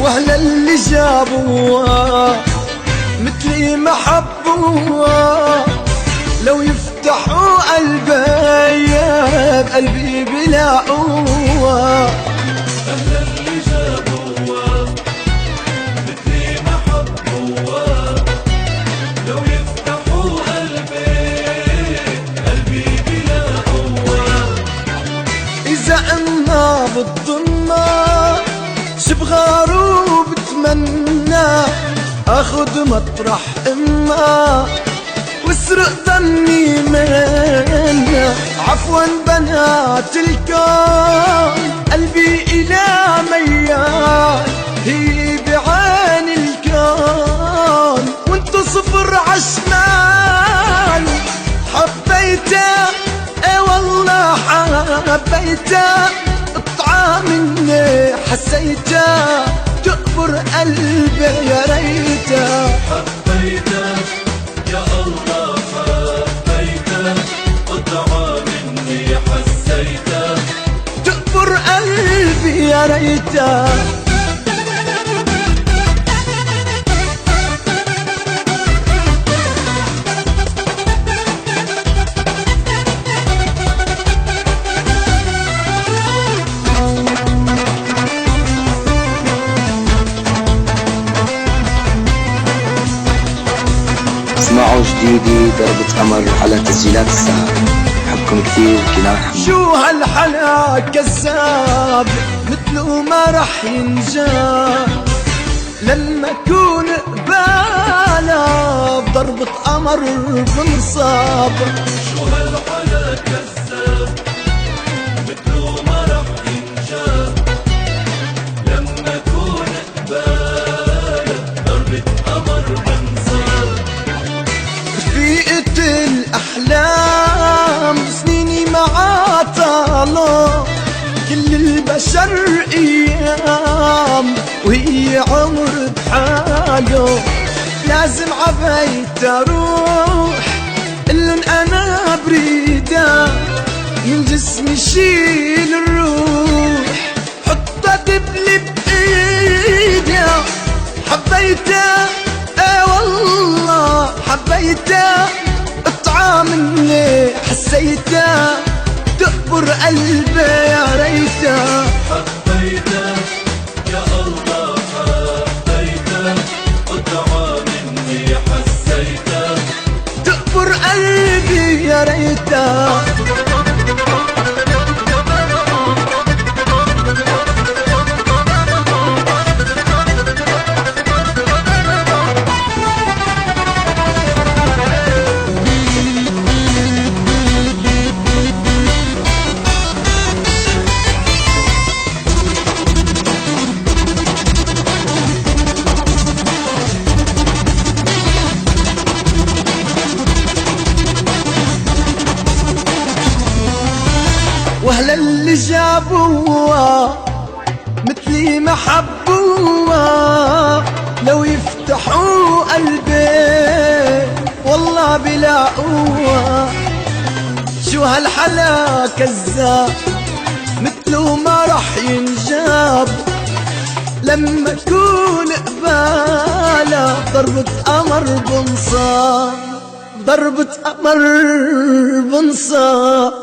واهلا اللي جابوها مثلي ما حبوها، لو يفتحوا قلبي بقلبي بلاقوها. أهلا اللي جابوها مثلي ما حبوها، لو يفتحوا قلبي بلاقوها. إذا أنا بالضمة شبغار وبتمنى اخد مطرح اما واسرق ظني منا. عفوا بنات الكون قلبي الى ميال، هي بعين الكون وانتو صفر عشمال. حبيتها اي والله حبيتها، اطعى مني حسيتها تقبر قلبي يا ريتها. حبيتك يا الله حبيتك، اطعى مني حسيتك تقبر قلبي يا ريتها. اسمعوا جديدي ضربة قمر على تسجيلات الساعة. بحبكم كثير كنان حمود. شو هالحلا كذاب مثله ما رح ينجاب، لما اكون قباله بضربة قمر بنصاب. شو هالحلا كذاب مثله ما رح ينجاب، لما اكون قباله ضربة قمر بنصاب. رفيقة الأحلام سنيني معاه طالوا، كل البشر أيام وهي عمر بحاله. لازم عبيت أروح إلن أنا بريدة، من جسمي شيل الروح حطها دبلي بإيدي. حبيتها اي والله حبيتها، اطعى مني حسيتها تقبر قلبي يا ريتها. حبيتك يا الله حبيتك، اطعى مني حسيتك تقبر قلبي يا ريتها. واهلا اللي جابوها مثلي ما حبوها، لو يفتحوا قلبي والله بلاقوها. شو هالحلا كذاب مثله ما رح ينجاب، لما اكون قباله ضربة قمر بنصاب. ضربة قمر بنصاب.